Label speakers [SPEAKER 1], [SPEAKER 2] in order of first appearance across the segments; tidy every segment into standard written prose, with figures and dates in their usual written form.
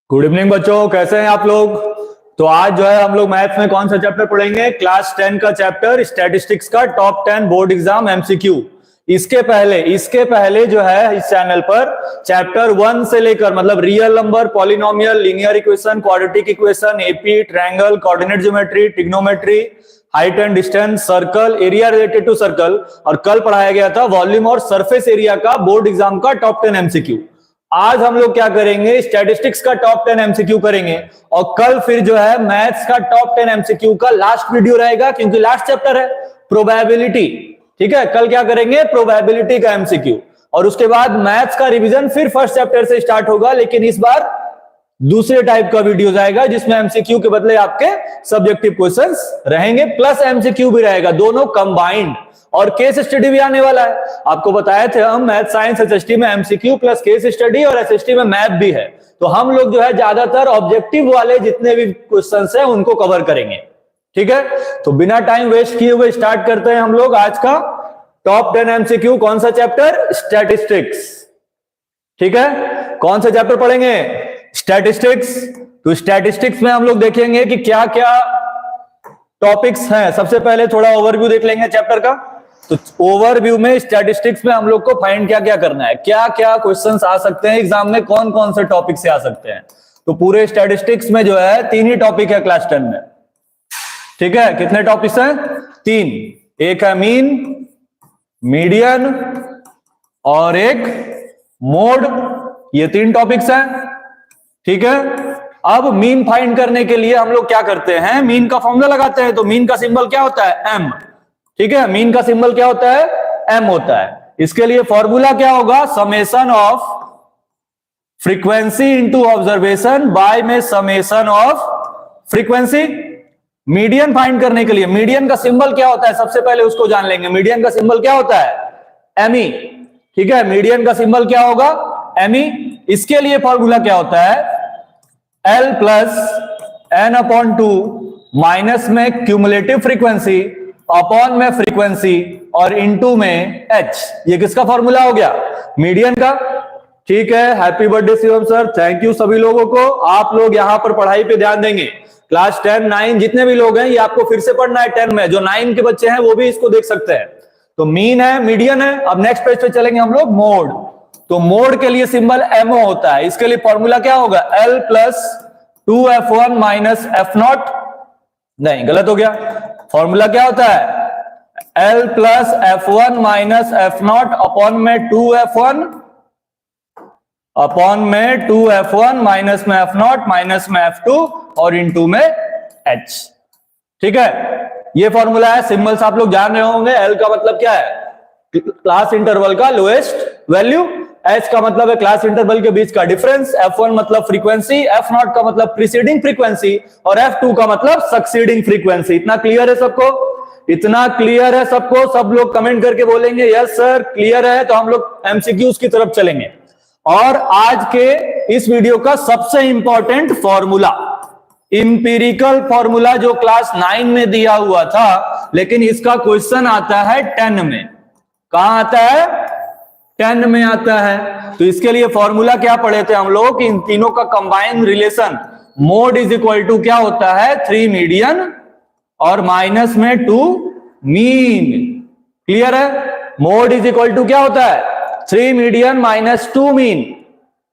[SPEAKER 1] Good evening बच्चों, कैसे हैं आप लोग। तो आज जो है हम लोग मैथ्स में कौन सा चैप्टर पढ़ेंगे? क्लास 10 का चैप्टर स्टैटिस्टिक्स का टॉप 10 बोर्ड एग्जाम एमसीक्यू। इसके पहले जो है इस चैनल पर चैप्टर 1 से लेकर मतलब real number, polynomial, linear equation, quadratic equation, AP, triangle, coordinate geometry, trigonometry, height and distance, circle, area related to circle, और कल पढ़ाया गया था वॉल्यूम और सरफेस एरिया का बोर्ड एग्जाम का टॉप 10 एमसीक्यू। आज हम लोग क्या करेंगे? स्टैटिस्टिक्स का टॉप 10 एमसीक्यू करेंगे, और कल फिर जो है मैथ्स का टॉप 10 एमसीक्यू का लास्ट वीडियो रहेगा, क्योंकि लास्ट चैप्टर है प्रोबेबिलिटी। ठीक है, कल क्या करेंगे? प्रोबेबिलिटी का एमसीक्यू, और उसके बाद मैथ्स का रिवीजन फिर फर्स्ट चैप्टर से स्टार्ट होगा, लेकिन इस बार दूसरे टाइप का वीडियो जाएगा जिसमें एमसीक्यू के बदले आपके सब्जेक्टिव क्वेश्चंस रहेंगे, प्लस एमसीक्यू भी रहेगा, दोनों कंबाइंड। और केस स्टडी भी आने वाला है। आपको बताए थे हम मैथ साइंस एसएसटी में एमसीक्यू प्लस केस स्टडी, और एसएसटी में मैथ भी है। तो हम लोग जो है ज्यादातर ऑब्जेक्टिव वाले जितने भी क्वेश्चंस हैं उनको कवर करेंगे। ठीक है, तो बिना टाइम वेस्ट किए हुए स्टार्ट करते हैं हम लोग आज का टॉप 10 एमसीक्यू। कौन सा चैप्टर? स्टैटिस्टिक्स। ठीक है, कौन सा चैप्टर पढ़ेंगे? स्टैटिस्टिक्स। तो स्टैटिस्टिक्स में हम लोग देखेंगे कि क्या क्या टॉपिक्स हैं। सबसे पहले थोड़ा ओवरव्यू देख लेंगे चैप्टर का। तो ओवरव्यू में स्टैटिस्टिक्स में हम लोग को फाइंड क्या क्या करना है, क्या क्या क्वेश्चंस आ सकते हैं एग्जाम में, कौन कौन से टॉपिक से आ सकते हैं। तो पूरे स्टैटिस्टिक्स में जो है 3 ही टॉपिक है क्लास 10 में। ठीक है, कितने टॉपिक्स हैं? 3। एक है मीन, मीडियन और एक मोड, ये 3 टॉपिक्स हैं। ठीक है, अब मीन फाइंड करने के लिए हम लोग क्या करते हैं? मीन का फॉर्मूला लगाते हैं। तो मीन का सिंबल क्या होता है? एम। ठीक है, मीन का सिंबल क्या होता है? एम होता है। इसके लिए फॉर्मूला क्या होगा? Summation of frequency into observation by में summation of frequency. Median find करने के लिए मीडियन का सिंबल क्या होता है? सबसे पहले उसको जान लेंगे। मीडियन का सिंबल क्या होता है? एमई। ठीक है, मीडियन का सिंबल क्या होगा? एमई। इसके लिए फॉर्मूला क्या होता है? L plus n upon 2 minus में क्यूमुलेटिव फ्रीक्वेंसी अपॉन में फ्रीक्वेंसी और इनटू में h। ये किसका फॉर्मूला हो गया? मीडियन का। ठीक है, happy birthday Shivam sir, thank you सभी लोगों को। आप लोग यहां पर पढ़ाई पे ध्यान देंगे। क्लास 10, 9 जितने भी लोग हैं, ये आपको फिर से पढ़ना है 10 में। जो 9 के बच्चे हैं वो भी इसको देख सकते हैं। तो मीन है, मीडियन है। अब नेक्स्ट पेज पे चलेंगे हम लोग, मोड। तो मोड के लिए सिंबल एमओ होता है। इसके लिए फॉर्मूला क्या होगा? L plus 2f1 minus f0। नहीं, गलत हो गया। फॉर्मूला क्या होता है? L plus f1 minus f0 upon में 2f1 अपॉन में 2f1 माइनस में f0 माइनस में f2 और इनटू में h। ठीक है, ये फॉर्मूला है। सिंबल्स आप लोग जान रहे होंगे। L का मतलब क्या है? क्लास इंटरवल का लोएस्ट वैल्यू। H का मतलब है क्लास इंटरवल के बीच का डिफरेंस। F1 मतलब फ्रीक्वेंसी, F0 का मतलब प्रीसीडिंग फ्रीक्वेंसी, और F2 का मतलब सक्सीडिंग फ्रीक्वेंसी। इतना क्लियर है सबको? इतना क्लियर है सबको? सब लोग कमेंट करके बोलेंगे यस सर क्लियर है। तो हम लोग एमसीक्यूज की तरफ चलेंगे। और आज के इस वीडियो का सबसे इंपॉर्टेंट फॉर्मूला, इंपीरिकल फॉर्मूला, जो क्लास 9 में दिया हुआ था, लेकिन इसका क्वेश्चन आता है 10 में। कहां आता है? 10 में आता है। तो इसके लिए फॉर्मूला क्या पढ़े थे हम लोग? इन तीनों का combined relation mode is equal to क्या होता है? 3 मीडियन और माइनस में 2 मीन। क्लियर है? मोड इज इक्वल टू क्या होता है? 3 मीडियन माइनस 2 मीन।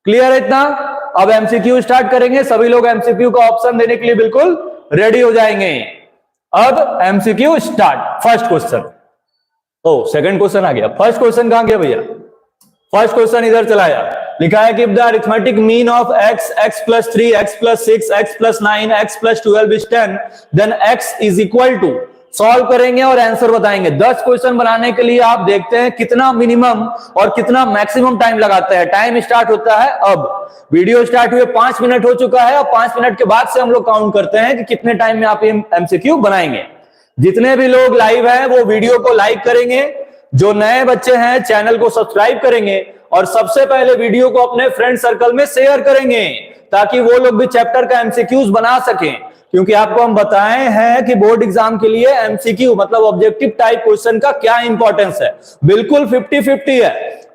[SPEAKER 1] क्लियर है इतना? अब एमसीक्यू स्टार्ट करेंगे। सभी लोग एमसीक्यू का ऑप्शन देने के लिए बिल्कुल रेडी हो जाएंगे। अब एमसीक्यू स्टार्ट। फर्स्ट क्वेश्चन, ओ सेकंड क्वेश्चन आ गया। फर्स्ट क्वेश्चन कहां गया भैया? फर्स्ट क्वेश्चन इधर चलाया, लिखा है कि the arithmetic mean of x, x plus 3, x plus 6, x plus 9, x plus 12 is 10, then x is equal to, solve करेंगे और आंसर बताएंगे। 10 क्वेश्चन बनाने के लिए आप देखते हैं कितना मिनिमम और कितना मैक्सिमम टाइम लगाते हैं। टाइम स्टार्ट होता है अब, वीडियो स्टार्ट हुए 5 मिनट हो चुका है, और 5 मिनट के बाद से हम लोग काउंट करते हैं कि कितने टाइम में आप ये एमसीक्यू बनाएंगे। जितने भी लोग लाइव हैं वो वीडियो को लाइक करेंगे, जो नए बच्चे हैं चैनल को सब्सक्राइब करेंगे, और सबसे पहले वीडियो को अपने फ्रेंड सर्कल में शेयर करेंगे ताकि वो लोग भी चैप्टर का एमसीक्यूज बना सकें। क्योंकि आपको हम बताए हैं कि बोर्ड एग्जाम के लिए एमसीक्यू मतलब ऑब्जेक्टिव टाइप क्वेश्चन का क्या इंपॉर्टेंस है। बिल्कुल 50-50 है,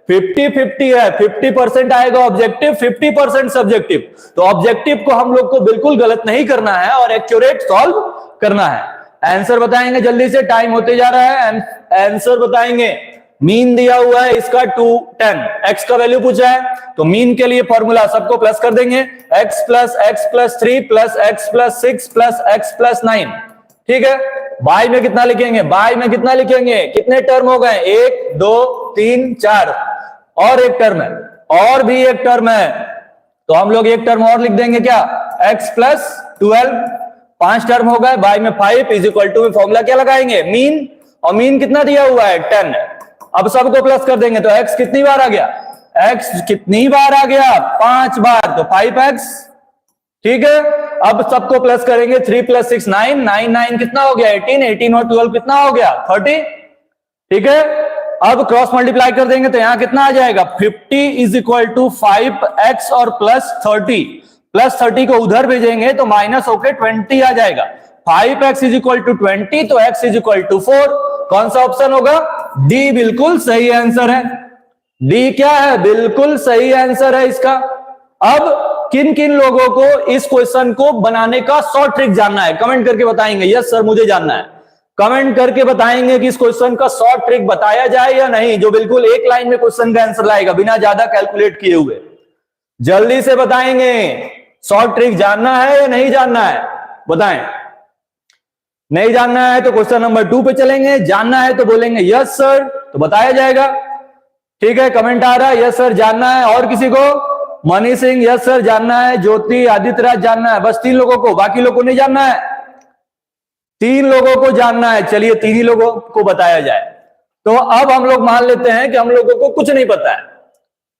[SPEAKER 1] 50-50 है, 50% आएगा ऑब्जेक्टिव, 50% सब्जेक्टिव। तो ऑब्जेक्टिव को हम लोग को बिल्कुल गलत नहीं करना है और एक्यूरेट सॉल्व करना है। आंसर बताएंगे जल्दी से, टाइम होते जा रहा है। आंसर बताएंगे, मीन दिया हुआ है इसका 210, x का वैल्यू पूछा है तो मीन के लिए फॉर्मूला सबको प्लस कर देंगे, x plus 3 plus x plus 6 plus x plus 9। ठीक है, बाय में कितना लिखेंगे, बाय में कितना लिखेंगे, कितने टर्म हो गए, 1 2 3 4, और एक टर्म है, और भी एक टर्म है, तो हम लोग एक टर्म और लिख देंगे क्या, x प्लस 12, 5 टर्म हो गए, बाय में 5 इज इक्वल टू, फॉर्मूला क्या लगाएंगे, मीन, और मीन कितना दिया हुआ है 10। अब सबको प्लस कर देंगे तो x कितनी बार आ गया, x कितनी बार आ गया, 5 बार, तो 5x। ठीक है, अब सबको प्लस करेंगे, 3 प्लस 6 9, 9 कितना हो गया, 18, 18 और 12 कितना हो गया, 30। ठीक है, अब क्रॉस मल्टीप्लाई कर देंगे तो यहां कितना आ जाएगा, 50 इज इक्वल टू 5x और प्लस 30, प्लस 30 को उधर भेजेंगे तो माइनस होके 20 आ जाएगा। 5x इज इक्वल टू 20 तो x इज इक्वल टू 4। कौन सा ऑप्शन होगा, डी बिल्कुल सही आंसर है। डी क्या है, बिल्कुल सही आंसर है इसका। अब किन किन लोगों को इस क्वेश्चन को बनाने का शॉर्ट ट्रिक जानना है, कमेंट करके बताएंगे, यस सर मुझे जानना है। कमेंट करके बताएंगे कि इस क्वेश्चन का शॉर्ट ट्रिक बताया जाए या नहीं, जो बिल्कुल एक लाइन में क्वेश्चन का आंसर लाएगा बिना ज्यादा कैलकुलेट किए हुए। जल्दी से बताएंगे, शॉर्ट ट्रिक जानना है या नहीं जानना है, बताएं। नहीं जानना है तो क्वेश्चन नंबर 2 पे चलेंगे, जानना है तो बोलेंगे यस सर, तो बताया जाएगा। ठीक है, कमेंट आ रहा है यस सर जानना है, और किसी को, मनी सिंह यस सर जानना है, ज्योति आदित्य राज जानना है, बस 3 लोगों को, बाकी लोगों को नहीं जानना है, 3 लोगों को जानना है। चलिए 3 ही लोगों को बताया जाए। तो अब हम लोग मान लेते हैं कि हम लोगों को कुछ नहीं पता है।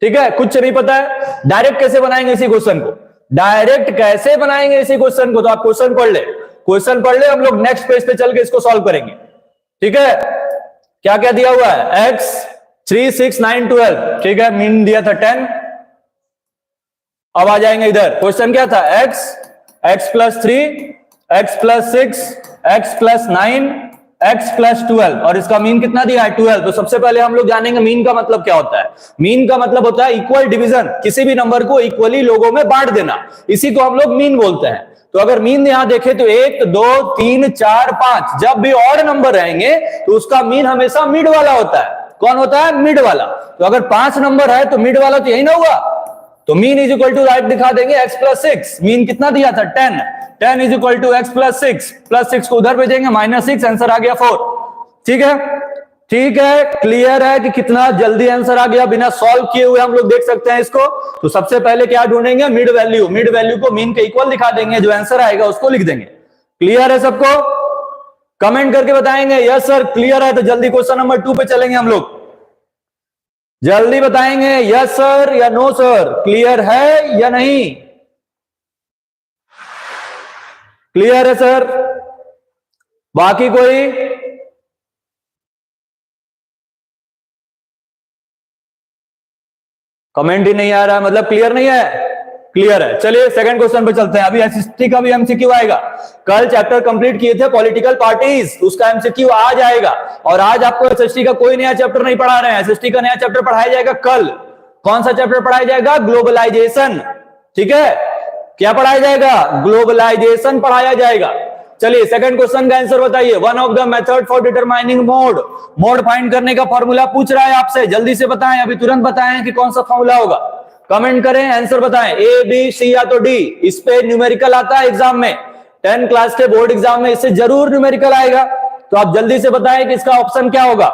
[SPEAKER 1] ठीक है, कुछ नहीं पता है, डायरेक्ट कैसे बनाएंगे इसी क्वेश्चन को, डायरेक्ट कैसे बनाएंगे इसी क्वेश्चन को, तो आप क्वेश्चन पढ़ ले, क्वेश्चन पढ़ ले, हम लोग नेक्स्ट पेज पे चल के इसको सॉल्व करेंगे। ठीक है, क्या क्या दिया हुआ है, x 3 6 9 12। ठीक है, मीन दिया था 10। अब आ जाएंगे इधर, क्वेश्चन क्या था, x plus 3, x plus 6, x plus 9, x plus 12, और इसका मीन कितना दिया है 12। तो सबसे पहले हम लोग जानेंगे मीन का मतलब क्या होता है। मीन का मतलब होता है इक्वल डिवीजन, किसी भी नंबर को इक्वली लोगों में बांट देना, इसी को हम लोग मीन बोलते हैं। तो अगर मीन यहां देखें तो 1 2 3 4 5, जब भी ऑड नंबर रहेंगे तो उसका मीन हमेशा मिड वाला होता है। कौन होता है, मिड वाला। तो अगर 5 नंबर है तो मिड वाला तो यही ना हुआ, तो mean is equal to right दिखा देंगे x प्लस 6, मीन कितना दिया था 10, 10 is equal to x plus 6, plus 6 को उधर भेजेंगे -6, आंसर आ गया 4। ठीक है, ठीक है, क्लियर है कि कितना जल्दी आंसर आ गया, बिना सॉल्व किए हुए हम लोग देख सकते हैं इसको। तो सबसे पहले क्या ढूंढेंगे, मिड वैल्यू, मिड वैल्यू को मीन के इक्वल दिखा देंगे, जो आंसर आएगा उसको लिख देंगे। क्लियर है सबको, कमेंट करके बताएंगे यस सर क्लियर है। तो जल्दी क्वेश्चन नंबर 2 पे चलेंगे हम लोग, जल्दी बताएंगे यस सर या नो सर, क्लियर है या नहीं, क्लियर है सर, बाकी कोई, कमेंट ही नहीं आ रहा है, मतलब क्लियर नहीं है, क्लियर है। चलिए सेकंड क्वेश्चन पे चलते हैं। अभी एसएसटी का भी एमसीक्यू आएगा, कल चैप्टर कंप्लीट किए थे पॉलिटिकल पार्टीज, उसका एमसीक्यू आज आएगा। और आज आपको एसएसटी का कोई नया चैप्टर नहीं पढ़ा रहे हैं, एसएसटी का नया चैप्टर पढ़ाया जाएगा कल। कौन सा चैप्टर पढ़ाया जाएगा, ग्लोबलाइजेशन। ठीक है, क्या पढ़ाया जाएगा, ग्लोबलाइजेशन पढ़ाया जाएगा। चलिए सेकंड क्वेश्चन का आंसर बताइए, one of the method for determining mode, mode find करने का फॉर्मूला पूछ रहा है आपसे, जल्दी से बताएं, अभी तुरंत बताएं कि कौन सा फॉर्मूला होगा। कमेंट करें, आंसर बताएं, ए बी सी या तो डी। इस पे न्यूमेरिकल आता है एग्जाम में, 10 क्लास के बोर्ड एग्जाम में इससे जरूर न्यूमेरिकल आएगा। तो आप जल्दी से बताएं कि इसका ऑप्शन क्या होगा,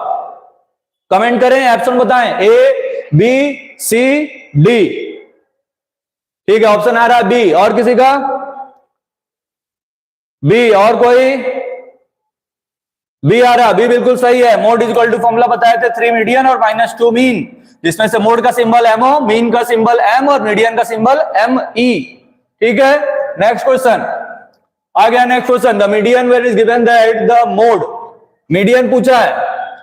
[SPEAKER 1] कमेंट करें, ऑप्शन बताएं, ए बी सी डी। ठीक है, ऑप्शन आ रहा है बी। और किसी का? बी, और कोई? बी आ रहा, बी बिल्कुल सही है। Mode is equal to formula बताए थे 3 मीडियन और -2 मीन, जिसमें से मोड का सिंबल एमओ, मीन का सिंबल एम और मीडियन का सिंबल एम ई। ठीक है, नेक्स्ट क्वेश्चन आ गया। Next question, the median where is given that the mode, median पूछा है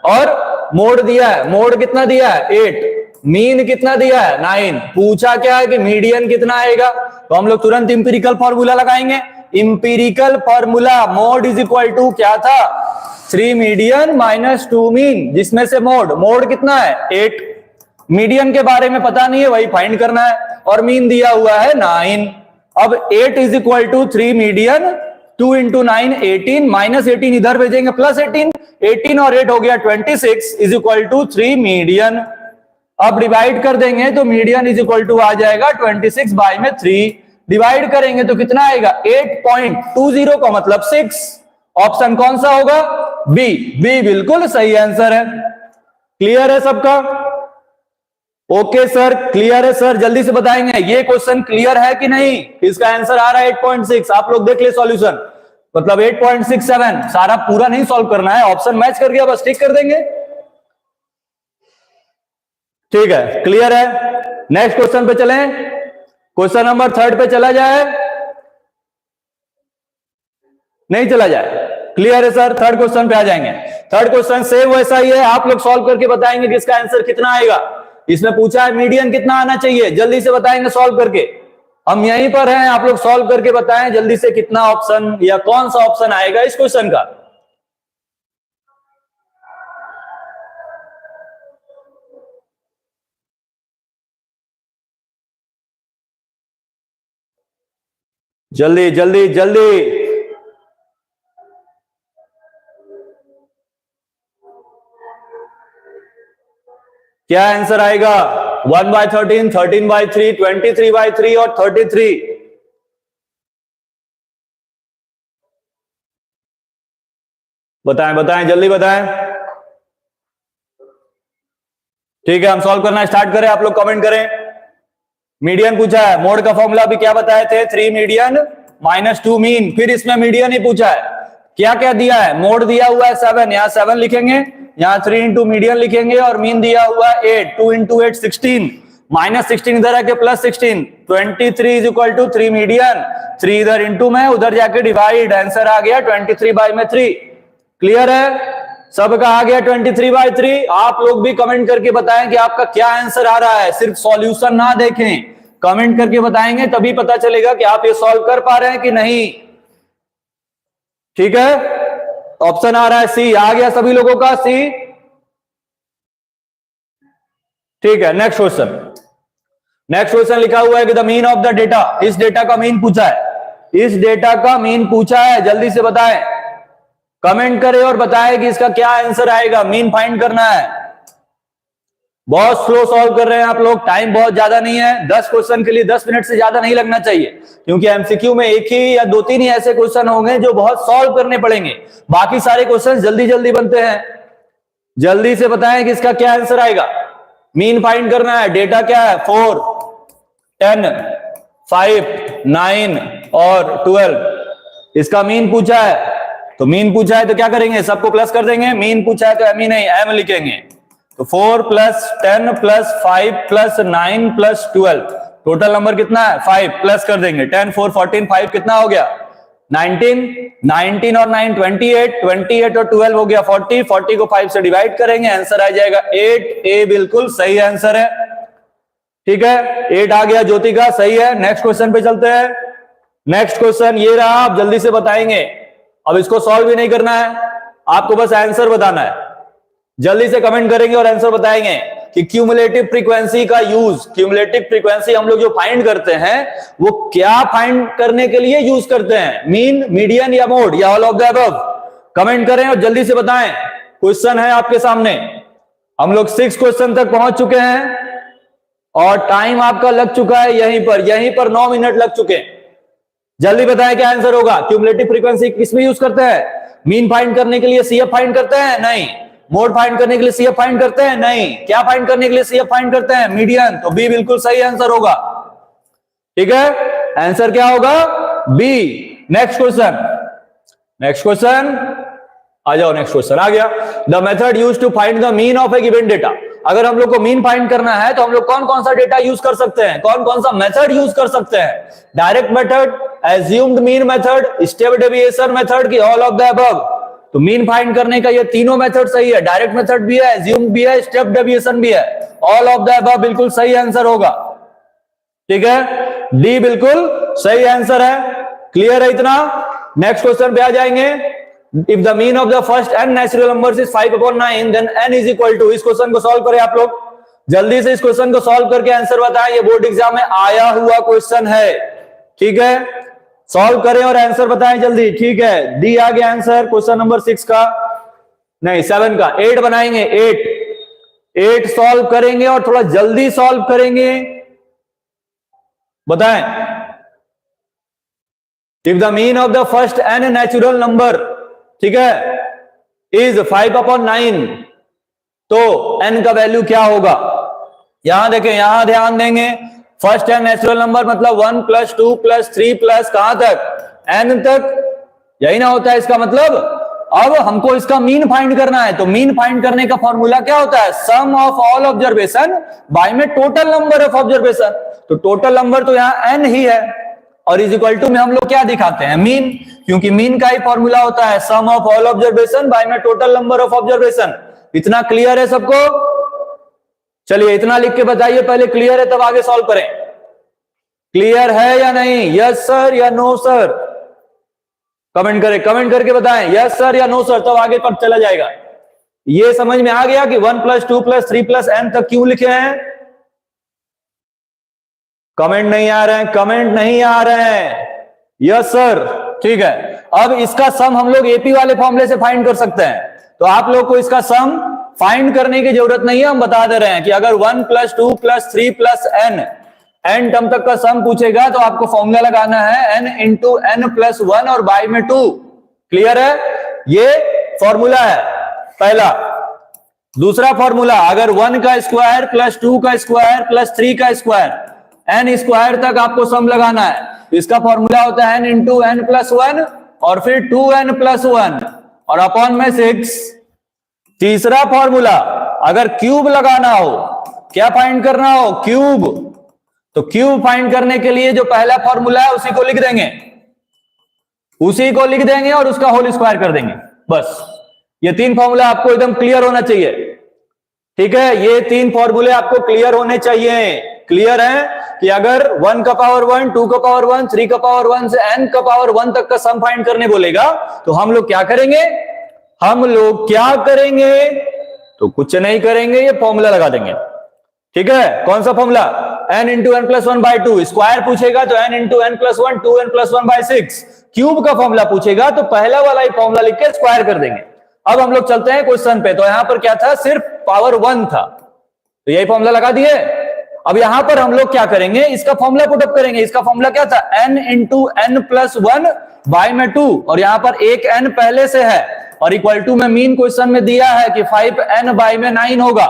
[SPEAKER 1] और मोड दिया है। मोड कितना दिया है? 8। मीन कितना दिया है? 9। पूछा क्या है कि मीडियन कितना आएगा, तो हम लोग तुरंत इंपीरिकल फॉर्मूला लगाएंगे। Empirical formula, mode is equal to क्या था? 3 मीडियन -2 मीन, जिसमें से मोड कितना है? 8। मीडियन के बारे में पता नहीं है, वही फाइंड करना है, और मीन दिया हुआ है 9। अब 8 is equal to 3 median, 2 into 9 18, -18 इधर भेजेंगे +18, 18 और 8 हो गया 26 इज इक्वल टू 3 मीडियन। अब डिवाइड कर देंगे तो मीडियन इज इक्वल टू आ जाएगा 26 बाय में 3। डिवाइड करेंगे तो कितना आएगा? 8.20 का मतलब 6। ऑप्शन कौन सा होगा? बी। बी बिल्कुल सही आंसर है। क्लियर है सबका? ओके सर, क्लियर है सर, जल्दी से बताएंगे ये क्वेश्चन क्लियर है कि नहीं। इसका आंसर आ रहा है 8.6। आप लोग देख ले सॉल्यूशन, मतलब 8.67। सारा पूरा नहीं सॉल्व करना है, ऑप्शन मैच करके बस टिक कर देंगे। ठीक है, क्लियर है। नेक्स्ट क्वेश्चन पे चलें। क्वेश्चन नंबर 3 पे चला जाए, नहीं चला जाए? क्लियर है सर, 3rd क्वेश्चन पे आ जाएंगे। 3rd क्वेश्चन सेम वैसा ही है, आप लोग सॉल्व करके बताएंगे कि इसका आंसर कितना आएगा। इसमें पूछा है मीडियन कितना आना चाहिए, जल्दी से बताएंगे सॉल्व करके। हम यहीं पर हैं, आप लोग सॉल्व करके बताएं जल्दी से कितना ऑप्शन या कौन सा ऑप्शन आएगा इस क्वेश्चन का। जल्दी जल्दी जल्दी। क्या आंसर आएगा? 1/13, 13/3, 23/3 और 33। बताएं बताएं, जल्दी बताएं। ठीक है, हम सॉल्व करना स्टार्ट करें, आप लोग कमेंट करें। मीडियन पूछा है, मोड का फॉर्मूला भी क्या बताए थे? 3 मीडियन -2 मीन। फिर इसमें मीडियन ही पूछा है। क्या क्या दिया है? मोड दिया हुआ है 7, यहां 7 लिखेंगे, यहां 3 इंटू मीडियन लिखेंगे, और मीन दिया हुआ है 8, 2 इंटू 8 16, -16 इधर आके +16, 23 इज इक्वल टू 3 मीडियन, 3 इधर इंटू में, उधर जाके डिवाइड, आंसर आ गया 23 बाय में 3। क्लियर है सबका? आ गया 23/3। आप लोग भी कमेंट करके बताएं कि आपका क्या आंसर आ रहा है। सिर्फ सॉल्यूशन ना देखें, कमेंट करके बताएंगे, तभी पता चलेगा कि आप ये सॉल्व कर पा रहे हैं कि नहीं। ठीक है, ऑप्शन आ रहा है सी। आ गया सभी लोगों का सी? ठीक है, नेक्स्ट क्वेश्चन। नेक्स्ट क्वेश्चन लिखा हुआ है कि the mean of the data, इस डेटा का मीन पूछा है। इस डेटा का मीन पूछा है, जल्दी से बताएं, कमेंट करें और बताएं कि इसका क्या आंसर आएगा। मीन फाइंड करना है। बहुत स्लो सॉल्व कर रहे हैं आप लोग, टाइम बहुत ज्यादा नहीं है। 10 क्वेश्चन के लिए 10 मिनट से ज्यादा नहीं लगना चाहिए, क्योंकि एमसीक्यू में एक ही या 2-3 ही ऐसे क्वेश्चन होंगे जो बहुत सॉल्व करने पड़ेंगे। बाकी सारे क्वेश्चन जल्दी जल्दी बनते हैं। जल्दी से बताएं कि इसका क्या आंसर आएगा। मीन फाइंड करना है। डेटा क्या है? 4, 10, 5, 9 और 12। इसका मीन पूछा है, तो मीन पूछा है तो क्या करेंगे? सबको प्लस कर देंगे। मीन पूछा है तो एम ही नहीं एम लिखेंगे। तो 4 + 10 + 5 + 9 + 12, टोटल नंबर कितना है? 5। प्लस कर देंगे, 10 4 14, 5 कितना हो गया? 19, 19 और 9 28, 28 और 12 हो गया 40, 40 को 5 से डिवाइड करेंगे, आंसर आ जाएगा 8। ए बिल्कुल सही आंसर है। ठीक है, 8 आ गया ज्योति का, सही है। नेक्स्ट क्वेश्चन पे चलते हैं। नेक्स्ट क्वेश्चन ये रहा, आप जल्दी से बताएंगे। अब इसको सॉल्व भी नहीं करना है, आपको बस आंसर बताना है। जल्दी से कमेंट करेंगे और आंसर बताएंगे कि क्यूमुलेटिव फ्रीक्वेंसी का यूज, क्यूमुलेटिव फ्रीक्वेंसी हम लोग जो फाइंड करते हैं वो क्या फाइंड करने के लिए यूज करते हैं? मीन, मीडियन या मोड, या all of the above? Comment करें और जल्दी से बताएं। क्वेश्चन है आपके सामने, हम लोग 6 क्वेश्चन तक पहुंच चुके हैं और टाइम आपका लग चुका है यहीं पर 9 मिनट लग चुके हैं। जल्दी बताएं क्या आंसर होगा। क्यूमुलेटिव फ्रीक्वेंसी किस में यूज करते हैं? मीन फाइंड करने के लिए सीएफ फाइंड करते हैं? नहीं, मोड फाइंड करने के लिए सीएफ फाइंड करते हैं? नहीं। क्या फाइंड करने के लिए सीएफ फाइंड करते हैं? मीडियन। तो बी बिल्कुल सही आंसर होगा। ठीक है, आंसर क्या होगा? B. Next question, next question आ जाओ। नेक्स्ट क्वेश्चन आ गया, the method use to find the mean of a given data. अगर हम लोग को मीन फाइंड करना है तो हम लोग कौन कौन सा डेटा यूज कर सकते हैं, कौन कौन सा मेथड यूज कर सकते हैं? Direct method, assumed mean method, step deviation method की ऑल ऑफ द अबव? तो मीन फाइंड करने का ये तीनों मेथड सही है, डायरेक्ट मेथड भी है, एज्यूम्ड भी है, स्टेप डेविएशन भी है। ऑल ऑफ द अबव बिल्कुल सही आंसर होगा। ठीक है, डी बिल्कुल सही आंसर है। क्लियर है इतना? नेक्स्ट क्वेश्चन पे आ जाएंगे। If the mean of the first n natural numbers is 5/9 then n is equal to. इस क्वेश्चन को सॉल्व करें आप लोग, जल्दी से इस क्वेश्चन को सॉल्व करके आंसर बताएं। ये बोर्ड एग्जाम में आया हुआ क्वेश्चन है। ठीक है, सॉल्व करें और आंसर बताएं जल्दी। ठीक है, डी आ गया आंसर क्वेश्चन नंबर 6 का, नहीं 7 का। 8 बनाएंगे, 8 सॉल्व करेंगे और थोड़ा जल्दी सॉल्व करेंगे। बताएं, if the mean of the first n natural number, ठीक है, इज 5/9 तो n का वैल्यू क्या होगा? यहां देखें, यहां ध्यान देंगे। फर्स्ट n नेचुरल नंबर मतलब 1 + 2 + 3 प्लस कहां तक? n तक, यही ना होता है इसका मतलब। अब हमको इसका मीन फाइंड करना है, तो मीन फाइंड करने का फॉर्मूला क्या होता है? सम ऑफ ऑल ऑब्जर्वेशन बाय में टोटल नंबर ऑफ ऑब्जर्वेशन। तो टोटल नंबर तो यहां n ही है, और इज इक्वल टू में हम लोग क्या दिखाते हैं? मीन, क्योंकि मीन का ही फॉर्मूला होता है सम ऑफ ऑल ऑब्जर्वेशन बाय में टोटल नंबर ऑफ ऑब्जर्वेशन। इतना क्लियर है सबको? चलिए इतना लिख के बताइए पहले, क्लियर है तब आगे सॉल्व करें। क्लियर है या नहीं? यस सर या नो सर? कमेंट करें, कमेंट करके बताएं यस सर या नो सर, तब आगे कब चला जाएगा। ये समझ में आ गया कि 1 + 2 + 3 + n तक क्यों लिखे हैं? कमेंट नहीं आ रहे हैं, कमेंट नहीं आ रहे हैं। यस सर, ठीक है। अब इसका सम हम लोग एपी वाले फॉर्मूले से फाइंड कर सकते हैं, तो आप लोग को इसका सम फाइंड करने की जरूरत नहीं है। हम बता दे रहे हैं कि अगर 1 + 2 + 3 + n टर्म तक का सम पूछेगा तो आपको फॉर्मूला लगाना है n × n + 1 और बाय में 2। क्लियर है? ये फॉर्मूला है पहला। दूसरा फॉर्मूला, अगर 1 का स्क्वायर + 2 का स्क्वायर + 3 का स्क्वायर n स्क्वायर तक आपको सम लगाना है, इसका फॉर्मूला होता है n × n + 1 और फिर 2n + 1 और अपॉन में 6। तीसरा फॉर्मूला, अगर क्यूब लगाना हो, क्या फाइंड करना हो? क्यूब। तो क्यूब फाइंड करने के लिए जो पहला फॉर्मूला है उसी को लिख देंगे, उसी को लिख देंगे और उसका होल स्क्वायर कर देंगे। बस ये 3 फॉर्मूला आपको एकदम क्लियर होना चाहिए। ठीक है, ये 3 फॉर्मूले आपको क्लियर होने चाहिए। क्लियर है कि अगर 1 का पावर 1, 2 का पावर 1, 3 का पावर 1 से n का पावर 1 तक का सम फाइंड करने बोलेगा तो हम लोग क्या करेंगे? हम लोग क्या करेंगे? तो कुछ नहीं करेंगे, ये फॉर्मूला लगा देंगे। ठीक है, कौन सा फॉर्मूला? n × n + 1/2। स्क्वायर पूछेगा तो n × n + 1, 2n + 1/6। क्यूब का फॉर्मूला पूछेगा तो पहला वाला ही फॉर्मूला लिख के स्क्वायर कर देंगे। अब हम लोग चलते हैं क्वेश्चन पे। तो यहां पर क्या था? सिर्फ पावर 1 था, तो यही फॉर्मूला लगा दिए। अब यहां पर हम लोग क्या करेंगे? इसका फॉर्मूला पुट अप करेंगे। इसका फॉर्मूला क्या था? n × n + 1 बाय में 2, और यहां पर एक n पहले से है और इक्वल टू में मीन क्वेश्चन में दिया है कि 5n बाय में 9 होगा।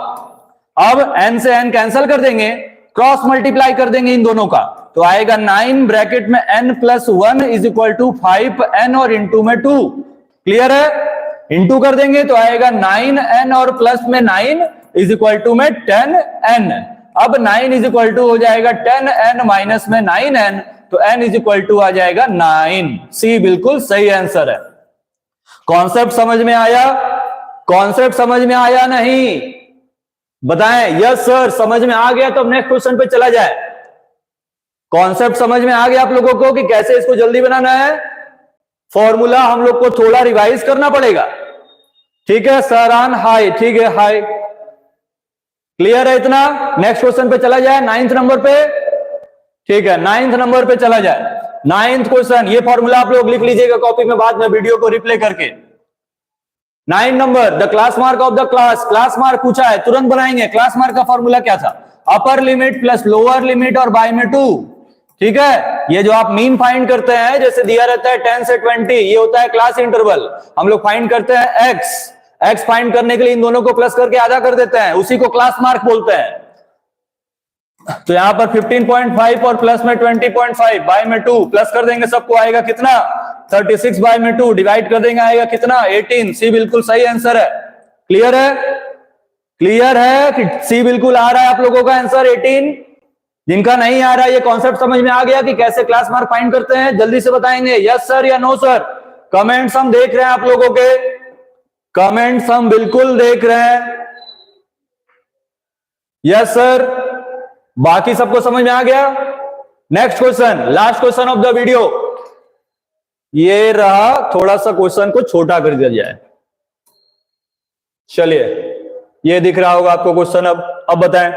[SPEAKER 1] अब n से n कैंसिल कर देंगे, क्रॉस मल्टीप्लाई कर देंगे इन दोनों का, तो आएगा 9 ब्रैकेट में n + 1 is equal to 5n और इंटू में 2। क्लियर है? इंटू कर देंगे तो आएगा 9n और प्लस में 9 इज इक्वल टू में 10n। अब 9 इज इक्वल टू हो जाएगा 10n माइनस में 9n, तो n इज इक्वल टू आ जाएगा 9। सी बिल्कुल सही आंसर है। कॉन्सेप्ट समझ में आया? कॉन्सेप्ट समझ में आया नहीं? बताएं यस सर, समझ में आ गया। तो अब नेक्स्ट क्वेश्चन पे चला जाए। कॉन्सेप्ट समझ में आ गया आप लोगों को कि कैसे इसको जल्दी बनाना है? फॉर्मूला हम लोग को थोड़ा रिवाइज करना पड़ेगा। ठीक है सरान, हाय। ठीक है, हाय। क्लियर है इतना? नेक्स्ट क्वेश्चन पे चला जाए, 9th नंबर पे। ठीक है, 9th नंबर पे चला जाए। 9th क्वेश्चन, ये फॉर्मूला आप लोग लिख लीजिएगा कॉपी में बाद में वीडियो को रिप्ले करके। 9 number, the class mark of the class. Class mark पूछा है, तुरंत बनाएंगे। क्लास मार्क का फॉर्मूला क्या था? Upper limit plus lower limit और बाय में 2। ठीक है, ये जो आप मीन फाइंड करते हैं, जैसे दिया रहता है 10 से 20, ये होता है क्लास इंटरवल। हम लोग फाइंड करते हैं x, एक्स फाइंड करने के लिए इन दोनों को प्लस करके आधा कर देते हैं, उसी को क्लास मार्क बोलते हैं। तो यहां पर 15.5 और प्लस में 20.5 बाय में 2 प्लस कर देंगे, सबको आएगा कितना 36 बाय में 2 डिवाइड कर देंगे, आएगा कितना 18। सी बिल्कुल सही आंसर है। क्लियर है? क्लियर है कि सी बिल्कुल आ रहा है आप लोगों का आंसर 18? जिनका नहीं आ रहा है ये कॉन्सेप्ट समझ में आ गया कि कैसे क्लास मार्क फाइंड करते हैं, जल्दी से बताएंगे यस सर या नो सर। कमेंट्स हम देख रहे हैं आप लोगों के, कमेंट्स हम बिल्कुल देख रहे हैं। यस सर, बाकी सबको समझ में आ गया? Next question, last question of the video ये रहा। थोड़ा सा क्वेश्चन को छोटा कर दिया जाए। चलिए, ये दिख रहा होगा आपको क्वेश्चन। अब बताएं,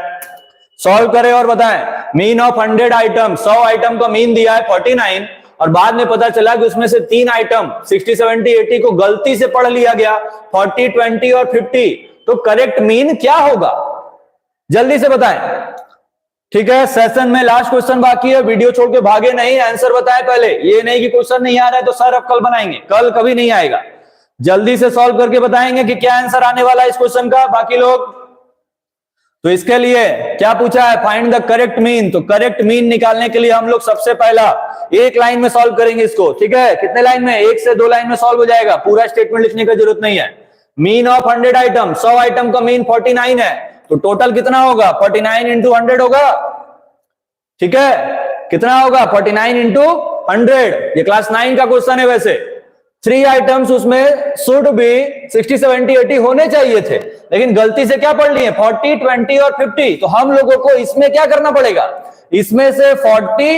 [SPEAKER 1] सॉल्व करें और बताएं। मीन ऑफ 100 आइटम, 100 आइटम का मीन दिया है 49 और बाद में पता चला कि उसमें से 3 आइटम 60, 70, 80 को गलती से पढ़ लिया गया, 40, 20 और 50। तो करेक्ट मीन क्या होगा? जल्दी से बताएं। ठीक है, सेशन में लास्ट क्वेश्चन बाकी है, वीडियो छोड़ के भागे नहीं, आंसर बताएं पहले। ये नहीं कि क्वेश्चन नहीं आ रहा है तो सर अब कल बनाएंगे, कल कभी नहीं आएगा। जल्दी से सॉल्व करके बताएंगे कि क्या आंसर आने वाला है इस क्वेश्चन का बाकी लोग। तो इसके लिए क्या पूछा है, फाइंड द करेक्ट मीन। तो करेक्ट मीन निकालने के लिए हम लोग सबसे पहला एक लाइन में सॉल्व करेंगे इसको। ठीक है, कितने लाइन में? 1 से 2 लाइन में सॉल्व हो जाएगा, पूरा स्टेटमेंट लिखने की जरूरत नहीं है। मीन ऑफ 100 आइटम, 100 आइटम का मीन 49 है, तो टोटल कितना होगा? 49 इंटू 100 होगा। ठीक है, कितना होगा? 49 इंटू 100। ये क्लास 9 का क्वेश्चन है। वैसे 3 आइटम्स उसमें शुड भी 60, 70, 80 होने चाहिए थे, लेकिन गलती से क्या पढ़ लिए 40, 20 और 50। तो हम लोगों को इसमें क्या करना पड़ेगा? इसमें से 40,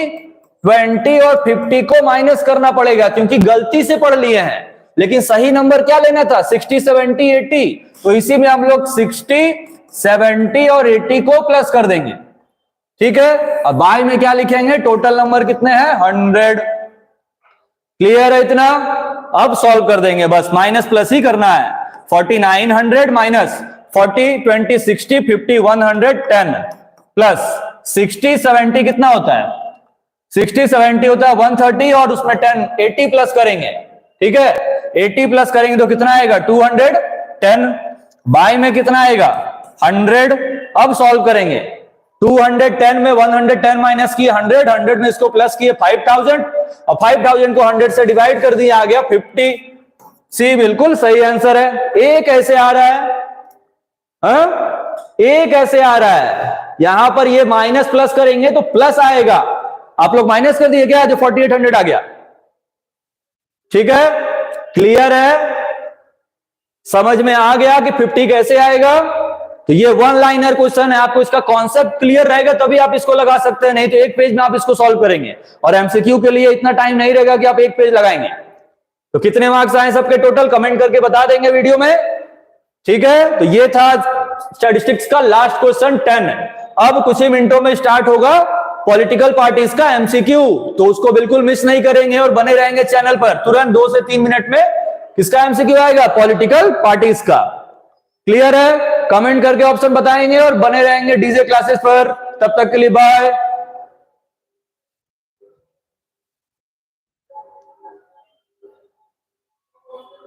[SPEAKER 1] 20 और 50 को माइनस करना पड़ेगा, क्योंकि गलती से पढ़ लिए हैं। लेकिन सही नंबर क्या लेना था? 60, 70, 80। तो इसी में हम लोग 60, 70 और 80 को प्लस कर देंगे। ठीक है, अब बाय में क्या लिखेंगे? टोटल नंबर कितने हैं? 100। क्लियर है इतना? अब सॉल्व कर देंगे, बस माइनस प्लस ही करना है। 49 100 माइनस 40, 20, 60, 50, 110 प्लस 60, 70 कितना होता है? 60, 70 होता है 130 और उसमें 10, 80 प्लस करेंगे। ठीक है, 80 प्लस करेंगे तो कितना आएगा? 210। बाय में कितना आएगा? 100। अब सॉल्व करेंगे। 210 में 110 माइनस किए 100, 100 में इसको प्लस किए 5000 और 5000 को 100 से डिवाइड कर दिया, आ गया 50। सी बिल्कुल सही आंसर है। ए कैसे आ रहा है? ए कैसे आ रहा है? यहां पर ये माइनस प्लस करेंगे तो प्लस आएगा। आप लोग माइनस कर दिए क्या? जो 4800 आ गया। ठीक है, क्लियर है? समझ में आ गया कि 50 कैसे आएगा? तो ये 1 लाइनर क्वेश्चन है, आपको इसका कॉन्सेप्ट क्लियर रहेगा तभी आप इसको लगा सकते हैं, नहीं तो एक पेज में आप इसको सॉल्व करेंगे और एमसीक्यू के लिए इतना टाइम नहीं रहेगा कि आप एक पेज लगाएंगे। तो कितने मार्क्स आए सबके टोटल कमेंट करके बता देंगे वीडियो में। ठीक है, तो ये था स्टैटिस्टिक्स का लास्ट क्वेश्चन 10। अब कुछ ही मिनटों में स्टार्ट होगा पॉलिटिकल पार्टीज का एमसीक्यू, तो उसको बिल्कुल मिस नहीं करेंगे और बने रहेंगे चैनल पर। तुरंत 2 से 3 मिनट में किसका एमसीक्यू आएगा? पॉलिटिकल पार्टीज का। क्लियर है? कमेंट करके ऑप्शन बताएंगे और बने रहेंगे डीजे क्लासेस पर। तब तक के लिए बाय।